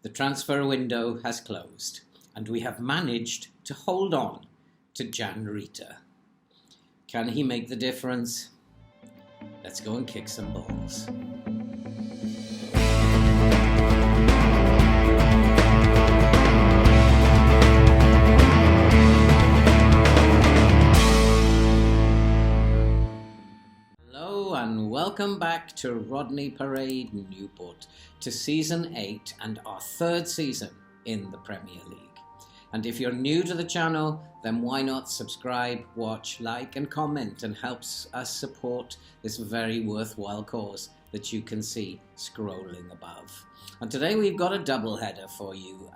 The transfer window has closed, and we have managed to hold on to Jan Rita. Can he make the difference? Let's go and kick some balls. Hello and welcome back to Rodney Parade Newport, to Season 8 and our third season in the Premier League. And if you're new to the channel, then why not subscribe, watch, like and comment, and helps us support this very worthwhile cause that you can see scrolling above. And today we've got a double header for you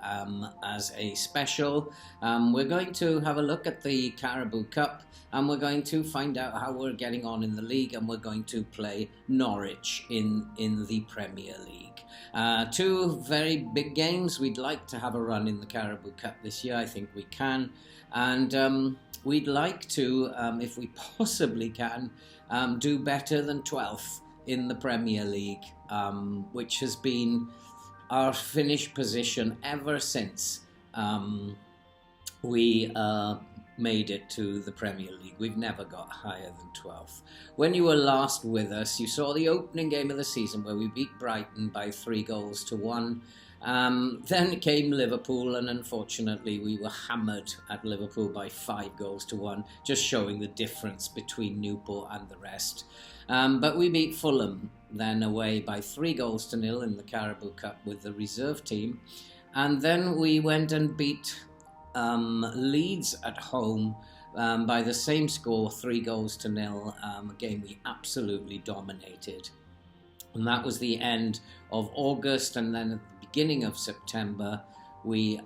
as a special. We're going to have a look at the Cariboo Cup, and we're going to find out how we're getting on in the league, and we're going to play Norwich in the Premier League. Two very big games. We'd like to have a run in the Cariboo Cup this year. I think we can. And we'd like to, if we possibly can, do better than 12th in the Premier League, which has been our finish position ever since we made it to the Premier League. We've never got higher than 12th. When you were last with us, you saw the opening game of the season where we beat Brighton by 3-1. Then came Liverpool, and unfortunately we were hammered at Liverpool by 5-1, just showing the difference between Newport and the rest. But we beat Fulham then away by 3-0 in the Cariboo Cup with the reserve team. And then we went and beat Leeds at home by the same score, 3-0, a game we absolutely dominated. And that was the end of August, and then at the beginning of September we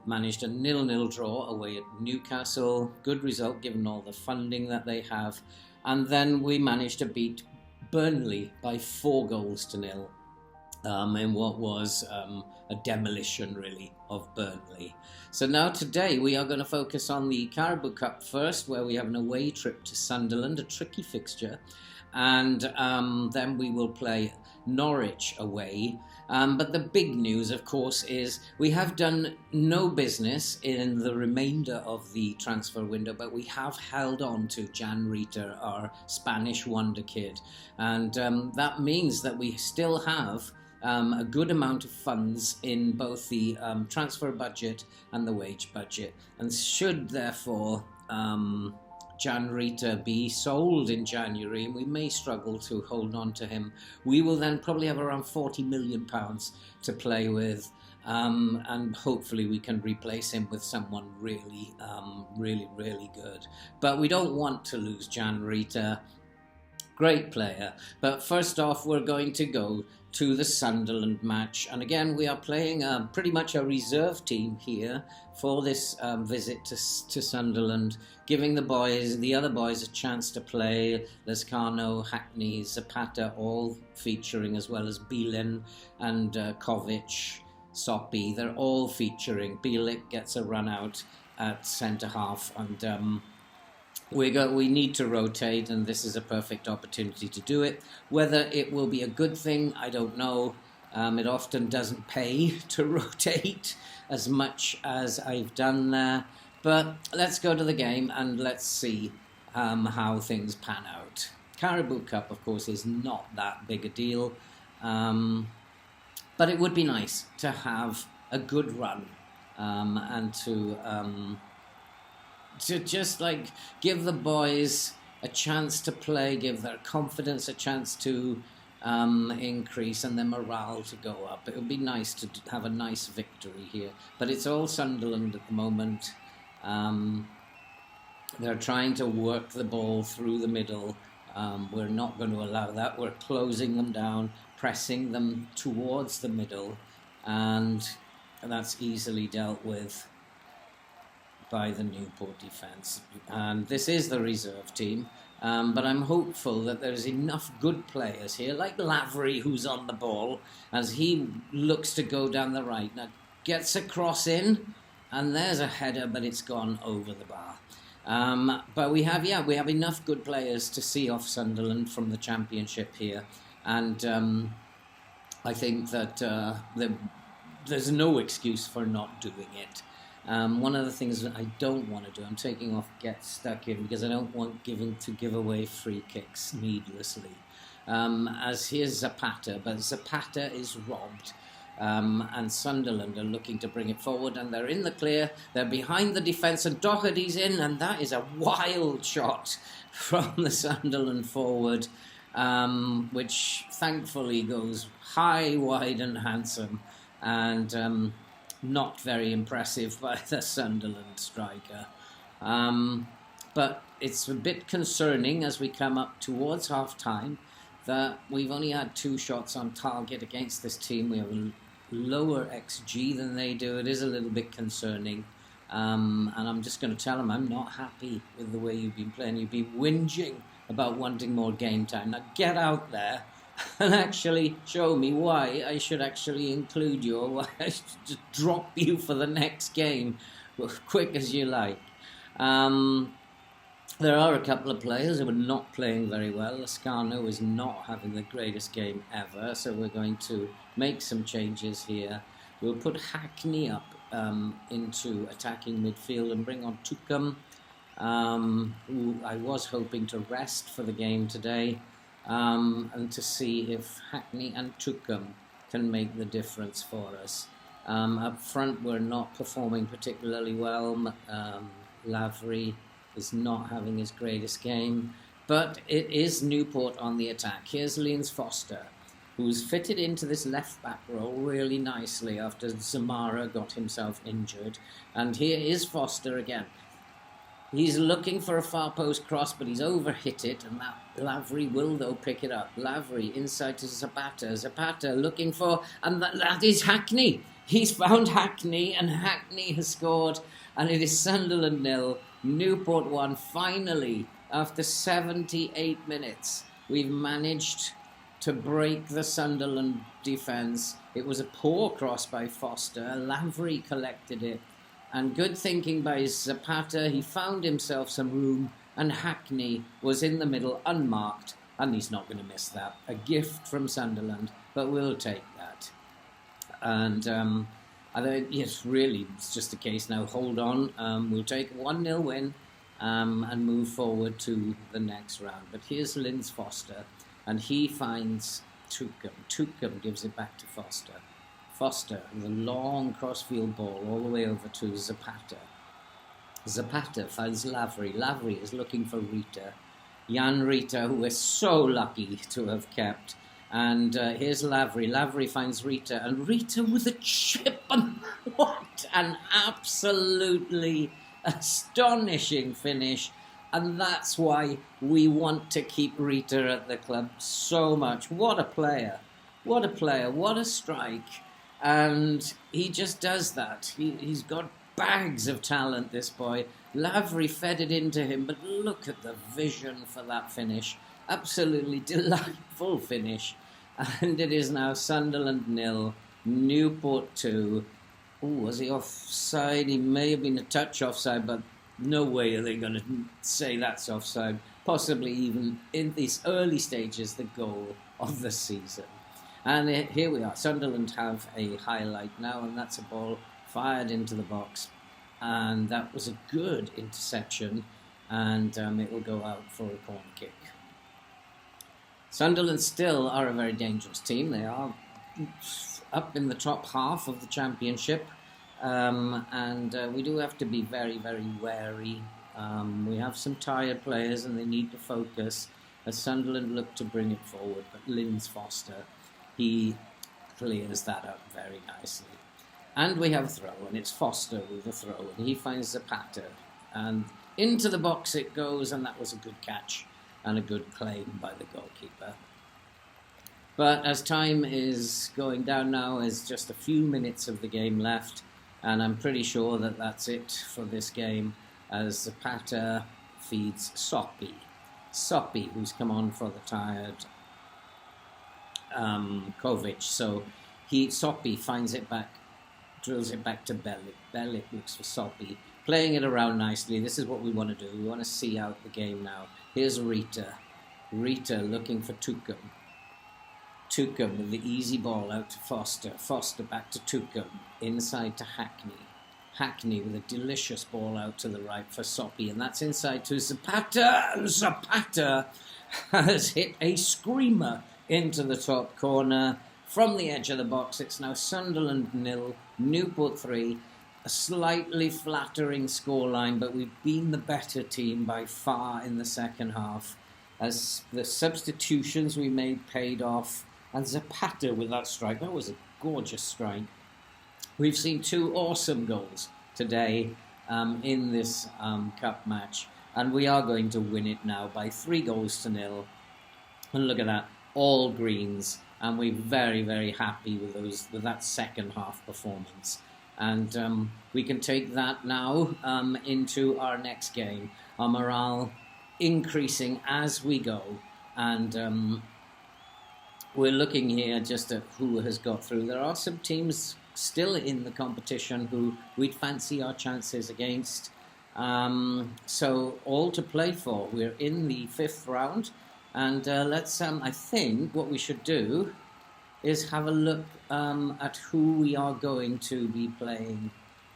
managed a 0-0 draw away at Newcastle. Good result given all the funding that they have. And then we managed to beat Burnley by 4-0 in what was a demolition, really, of Burnley. So now today we are going to focus on the Cariboo Cup first, where we have an away trip to Sunderland, a tricky fixture, and then we will play Norwich away. But the big news, of course, is we have done no business in the remainder of the transfer window, but we have held on to Jan Rita, our Spanish wonder kid. And that means that we still have a good amount of funds in both the transfer budget and the wage budget, and should therefore Jan Rita be sold in January, and we may struggle to hold on to him, we will then probably have around £40 million to play with, and hopefully we can replace him with someone really, really good. But we don't want to lose Jan Rita. Great player. But first off, we're going to go to the Sunderland match, and again we are playing pretty much a reserve team here for this visit to Sunderland, giving the other boys a chance to play. Lescano, Hackney, Zapata all featuring, as well as Bielin and Kovic, Soppy. They're all featuring. Bielik gets a run out at centre half, and we need to rotate, and this is a perfect opportunity to do it. Whether it will be a good thing, I don't know. It often doesn't pay to rotate as much as I've done there. But let's go to the game and let's see how things pan out. Cariboo Cup, of course, is not that big a deal. But it would be nice to have a good run and to just like give the boys a chance to play, give their confidence a chance to increase, and their morale to go up. It would be nice to have a nice victory here, but it's all Sunderland at the moment. They're trying to work the ball through the middle. We're not going to allow that. We're closing them down, pressing them towards the middle, and that's easily dealt with by the Newport defence. And this is the reserve team, but I'm hopeful that there's enough good players here, like Lavery, who's on the ball as he looks to go down the right. Now gets a cross in, and there's a header, but it's gone over the bar. But we have enough good players to see off Sunderland from the Championship here, and I think that there's no excuse for not doing it. One of the things that I don't want to do, I'm taking off get stuck in because I don't want to give away free kicks needlessly. As here's Zapata, but Zapata is robbed. And Sunderland are looking to bring it forward, and they're in the clear, they're behind the defence, and Doherty's in, and that is a wild shot from the Sunderland forward, which thankfully goes high, wide and handsome, and not very impressive by the Sunderland striker. But it's a bit concerning as we come up towards half-time that we've only had 2 shots on target against this team. We have a lower XG than they do. It is a little bit concerning. And I'm just going to tell them I'm not happy with the way you've been playing. You've been whinging about wanting more game time. Now get out there and actually show me why I should actually include you, or why I should just drop you for the next game as quick as you like. There are a couple of players who are not playing very well. Lascano is not having the greatest game ever, so we're going to make some changes here. We'll put Hackney up into attacking midfield and bring on Tucum, who I was hoping to rest for the game today, and to see if Hackney and Tucum can make the difference for us. Up front, we're not performing particularly well. Lavery is not having his greatest game, but it is Newport on the attack. Here's Linz Foster, who's fitted into this left-back role really nicely after Zamara got himself injured. And here is Foster again. He's looking for a far post cross, but he's overhit it, and that Lavery will, though, pick it up. Lavery inside to Zapata. Zapata looking for, and that is Hackney. He's found Hackney, and Hackney has scored, and it is Sunderland 0, Newport 1. Finally, after 78 minutes, we've managed to break the Sunderland defence. It was a poor cross by Foster. Lavery collected it. And good thinking by Zapata. He found himself some room, and Hackney was in the middle, unmarked, and he's not going to miss that. A gift from Sunderland, but we'll take that. And I think, yes, really, it's just a case now. Hold on. We'll take a 1-0 win and move forward to the next round. But here's Linz Foster, and he finds Tucum. Tucum gives it back to Foster. Foster with a long crossfield ball all the way over to Zapata. Zapata finds Lavery. Lavery is looking for Rita. Jan Rita, who we're so lucky to have kept. And here's Lavery. Lavery finds Rita. And Rita with a chip. And what an absolutely astonishing finish. And that's why we want to keep Rita at the club so much. What a player. What a player. What a strike. And he just does that. He's got bags of talent, this boy. Lavery fed it into him, but look at the vision for that finish. Absolutely delightful finish. And it is now Sunderland 0, Newport 2. Oh, was he offside? He may have been a touch offside, but no way are they going to say that's offside. Possibly even in these early stages, the goal of the season. And here we are. Sunderland have a highlight now, and that's a ball fired into the box. And that was a good interception, and it will go out for a corner kick. Sunderland still are a very dangerous team. They are up in the top half of the championship, and we do have to be very, very wary. We have some tired players, and they need to focus as Sunderland look to bring it forward. But Linz Foster, he clears that up very nicely. And we have a throw, and it's Foster with a throw, and he finds Zapata. And into the box it goes, and that was a good catch and a good claim by the goalkeeper. But as time is going down now, there's just a few minutes of the game left, and I'm pretty sure that that's it for this game, as Zapata feeds Soppy. Soppy, who's come on for the tired Kovic. So Soppy finds it back, drills it back to Bellick. Bellick looks for Soppy, playing it around nicely. This is what we want to do. We want to see out the game now. Here's Rita. Rita looking for Tucum. Tuchum with the easy ball out to Foster. Foster back to Tuchum. Inside to Hackney. Hackney with a delicious ball out to the right for Soppy. And that's inside to Zapata. And Zapata has hit a screamer into the top corner. From the edge of the box, it's now Sunderland 0, Newport 3. A slightly flattering scoreline, but we've been the better team by far in the second half. As the substitutions we made paid off. And Zapata with that strike. That was a gorgeous strike. We've seen 2 awesome goals today in this cup match. And we are going to win it now by 3-0. And look at that. All greens. And we're very, very happy with that second half performance. And we can take that now into our next game. Our morale increasing as we go. And we're looking here just at who has got through. There are some teams still in the competition who we'd fancy our chances against. So all to play for. We're in the 5th round. And let's, I think what we should do is have a look at who we are going to be playing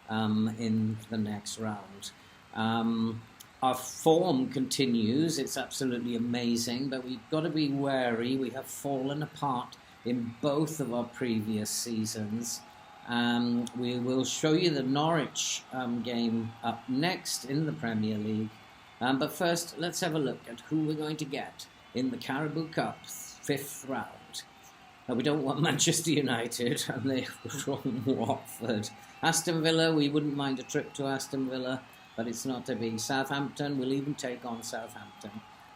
in the next round. Our form continues. It's absolutely amazing, but we've got to be wary. We have fallen apart in both of our previous seasons. We will show you the Norwich game up next in the Premier League. But first, let's have a look at who we're going to get in the Cariboo Cup 5th round. Now, we don't want Manchester United, and they're from Watford. Aston Villa, we wouldn't mind a trip to Aston Villa, but it's not to be. Southampton, we'll even take on Southampton.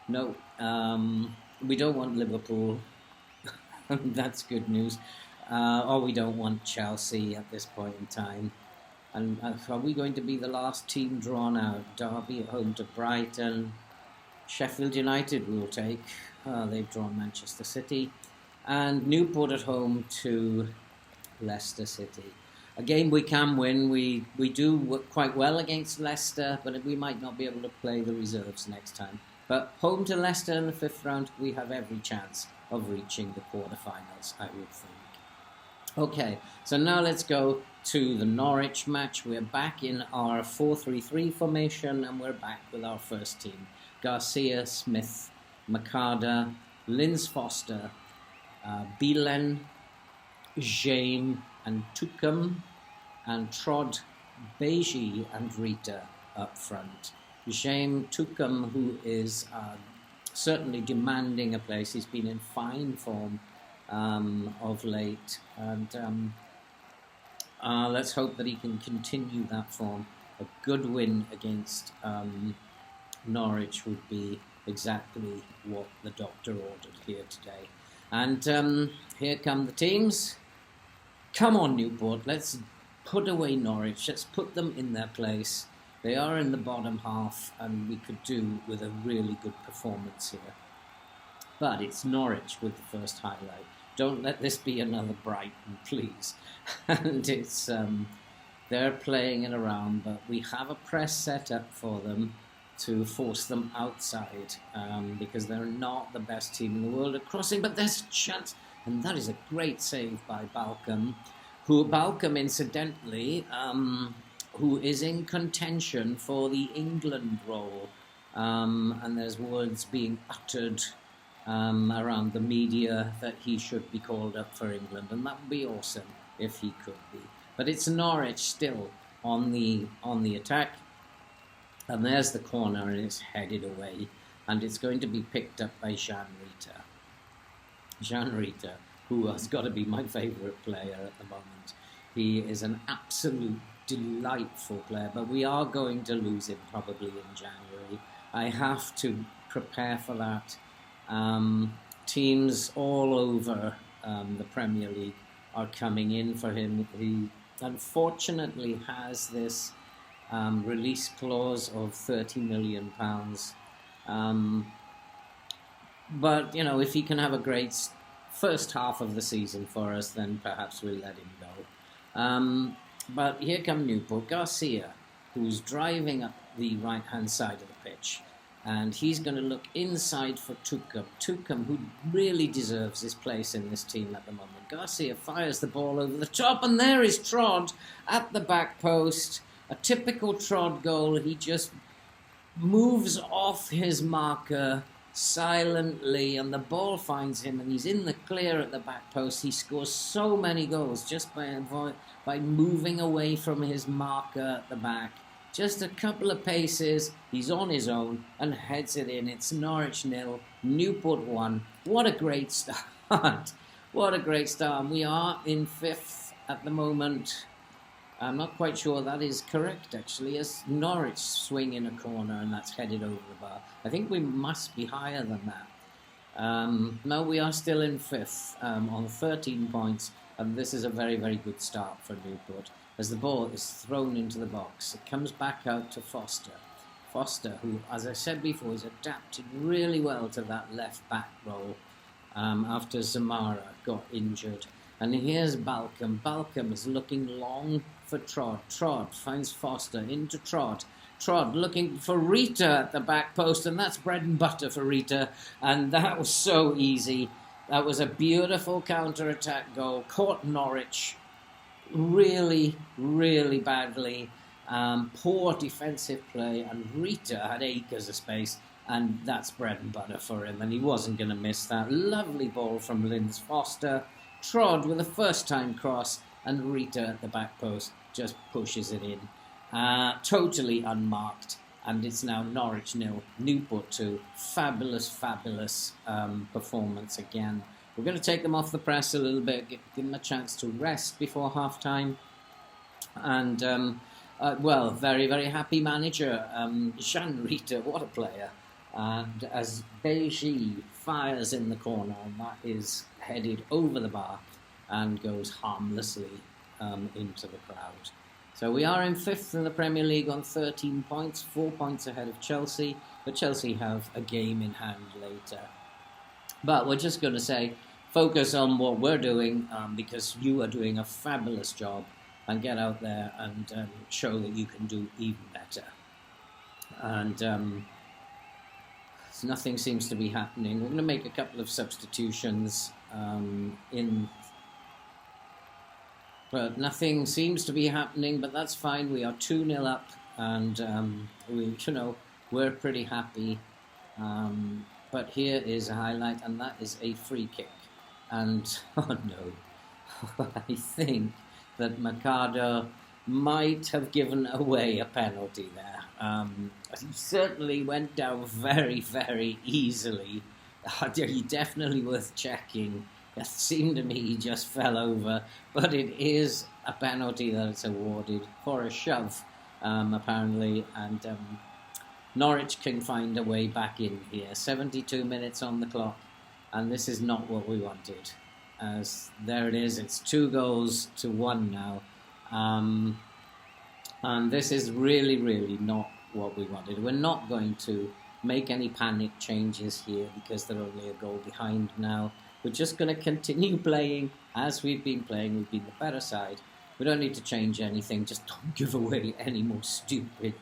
No, we don't want Liverpool. That's good news. Or we don't want Chelsea at this point in time. And are we going to be the last team drawn out? Derby at home to Brighton. Sheffield United we'll take. They've drawn Manchester City. And Newport at home to Leicester City. A game we can win. We do work quite well against Leicester, but we might not be able to play the reserves next time. But home to Leicester in the 5th round, we have every chance of reaching the quarterfinals, I would think. Okay, so now let's go to the Norwich match. We're back in our 4-3-3 formation, and we're back with our first team. Garcia, Smith, Makada, Linz Foster, Bielen, James and Tuchum, and Trod, Beji and Rita up front. James Tuchum, who is certainly demanding a place. He's been in fine form of late, and let's hope that he can continue that form. A good win against Norwich would be exactly what the doctor ordered here today. And here come the teams. Come on, Newport, let's put away Norwich. Let's put them in their place. They are in the bottom half, and we could do with a really good performance here. But it's Norwich with the first highlight. Don't let this be another Brighton, please. And it's they're playing it around, but we have a press set up for them to force them outside because they're not the best team in the world at crossing, but there's a chance, and that is a great save by Balcom, incidentally, who is in contention for the England role, and there's words being uttered around the media that he should be called up for England, and that would be awesome if he could be. But it's Norwich still on the attack. And there's the corner, and it's headed away. And it's going to be picked up by Jean Rita, who has got to be my favourite player at the moment. He is an absolute delightful player, but we are going to lose him probably in January. I have to prepare for that. Teams all over the Premier League are coming in for him. He unfortunately has this release clause of £30 million. But, you know, if he can have a great first half of the season for us, then perhaps we'll let him go. But here come Newport. Garcia, who's driving up the right-hand side of the pitch. And he's going to look inside for Tuchum. Tuchum, who really deserves his place in this team at the moment. Garcia fires the ball over the top, and there is Trod at the back post. A typical Trod goal. He just moves off his marker silently, and the ball finds him, and he's in the clear at the back post. He scores so many goals just by moving away from his marker at the back. Just a couple of paces, he's on his own and heads it in. It's Norwich 0, Newport 1. What a great start. What a great start. And we are in 5th at the moment. I'm not quite sure that is correct, actually, as Norwich swing in a corner and that's headed over the bar. I think we must be higher than that. No, we are still in 5th on 13 points, and this is a very, very good start for Newport. As the ball is thrown into the box, it comes back out to Foster. Foster, who, as I said before, is adapted really well to that left-back role after Zamara got injured. And here's Balcom. Balcom is looking long for Trod. Trod finds Foster into Trod. Trod looking for Rita at the back post, and that's bread and butter for Rita. And that was so easy. That was a beautiful counter-attack goal. Caught Norwich really, really badly. Poor defensive play, and Rita had acres of space, and that's bread and butter for him, and he wasn't going to miss that. Lovely ball from Linz Foster. Trod with a first-time cross, and Rita at the back post just pushes it in. Totally unmarked, and it's now Norwich 0, Newport 2. Fabulous, fabulous performance again. We're going to take them off the press a little bit, give them a chance to rest before half-time. And, well, very, very happy manager. Jean Rita, what a player. And as Beji fires in the corner, and that is headed over the bar and goes harmlessly into the crowd. So we are in 5th in the Premier League on 13 points, 4 points ahead of Chelsea, but Chelsea have a game in hand later. But we're just going to say, focus on what we're doing because you are doing a fabulous job, and get out there and show that you can do even better. And nothing seems to be happening. We're going to make a couple of substitutions but nothing seems to be happening, but that's fine. We are 2-0 up, and we're pretty happy. But here is a highlight, and that is a free kick. And, oh no, I think that Mercado might have given away a penalty there. He certainly went down very, very easily. He definitely worth checking. It seemed to me he just fell over, but it is a penalty that it's awarded for a shove, apparently, and Norwich can find a way back in here. 72 minutes on the clock, and this is not what we wanted. As there it is, it's 2-1 now, and this is really, really not what we wanted. We're not going to make any panic changes here because they're only a goal behind now. We're just going to continue playing as we've been playing. We've been the better side. We don't need to change anything. Just don't give away any more stupid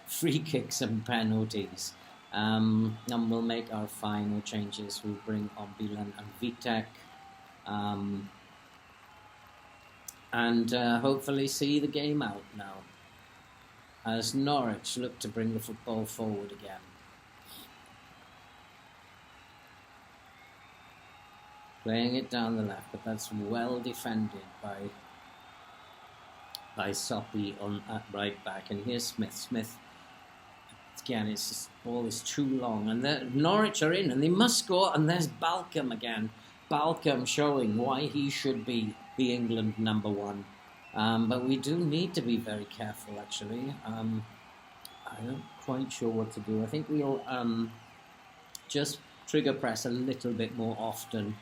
free kicks and penalties. And we'll make our final changes. We'll bring on Bilan and Vitek. And hopefully see the game out now, as Norwich look to bring the football forward again. Playing it down the left, but that's well defended by Soppy on at right back. And here's Smith. Smith, again, the ball is too long. And Norwich are in, and they must score. And there's Balcom again. Balcom showing why he should be the England number 1. But we do need to be very careful, actually. I'm not quite sure what to do. I think we'll just trigger press a little bit more often.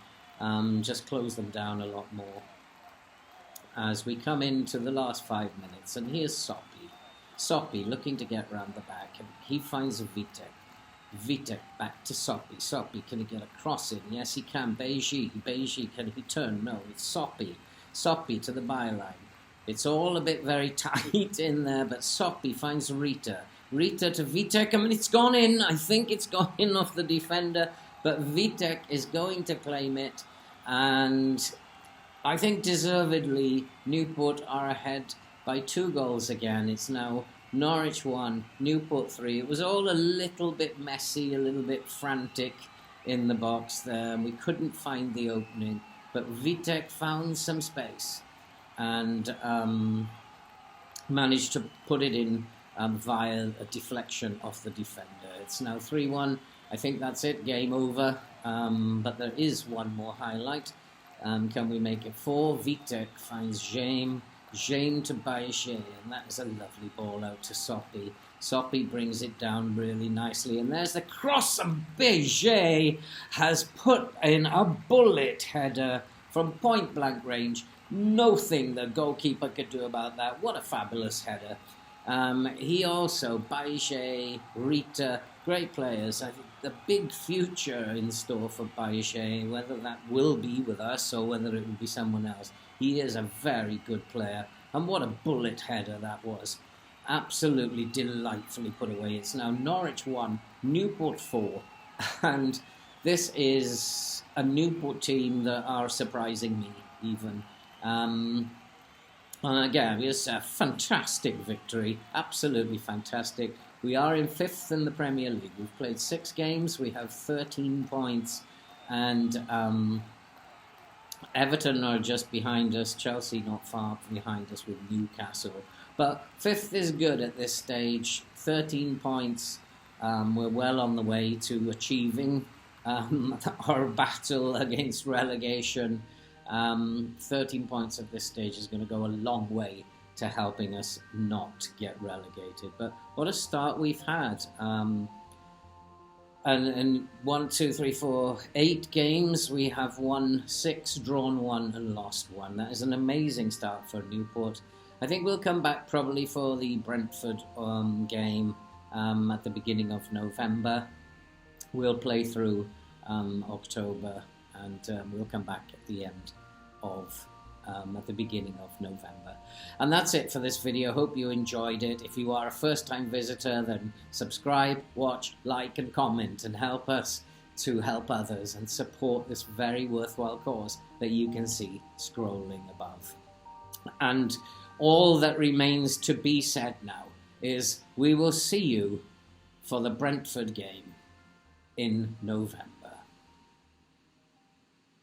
Just close them down a lot more as we come into the last 5 minutes. And here's Soppy. Soppy looking to get round the back, and he finds Vitek. Vitek back to Soppy. Soppy, can he get a cross in? Yes, he can. Beji, can he turn? No, it's Soppy. Soppy to the byline. It's all a bit very tight in there, but Soppy finds Rita. Rita to Vitek. I mean, it's gone in. I think it's gone in off the defender, but Vitek is going to claim it. And I think deservedly, Newport are ahead by 2 goals again. It's now Norwich 1, Newport 3. It was all a little bit messy, a little bit frantic in the box there. We couldn't find the opening, but Vitek found some space and managed to put it in via a deflection off the defender. It's now 3-1. I think that's it, game over. But there is one more highlight. Can we make it 4? Vitek finds James to Baishe, and that is a lovely ball out to Soppy. Soppy brings it down really nicely, and there's the cross, and Baishe has put in a bullet header from point-blank range. Nothing the goalkeeper could do about that. What a fabulous header. He also, Baishe, Rita, great players. I think the big future in store for Baishe, whether that will be with us or whether it will be someone else. He is a very good player. And what a bullet header that was. Absolutely delightfully put away. It's now Norwich 1, Newport 4. And this is a Newport team that are surprising me, even. And again, it's a fantastic victory. Absolutely fantastic. We are in 5th in the Premier League. We've played 6 games. We have 13 points. And Everton are just behind us. Chelsea not far behind us with Newcastle. But 5th is good at this stage. 13 points. We're well on the way to achieving our battle against relegation. 13 points at this stage is going to go a long way to helping us not get relegated. But what a start we've had. And 1, 2, 3, 4, 8 games. We have won 6, drawn 1 and lost 1. That is an amazing start for Newport. I think we'll come back probably for the Brentford game at the beginning of November. We'll play through October, and we'll come back at the end of at the beginning of November. And that's it for this video. Hope you enjoyed it. If you are a first-time visitor, then subscribe, watch, like and comment, and help us to help others and support this very worthwhile cause that you can see scrolling above. And all that remains to be said now is we will see you for the Brentford game in November.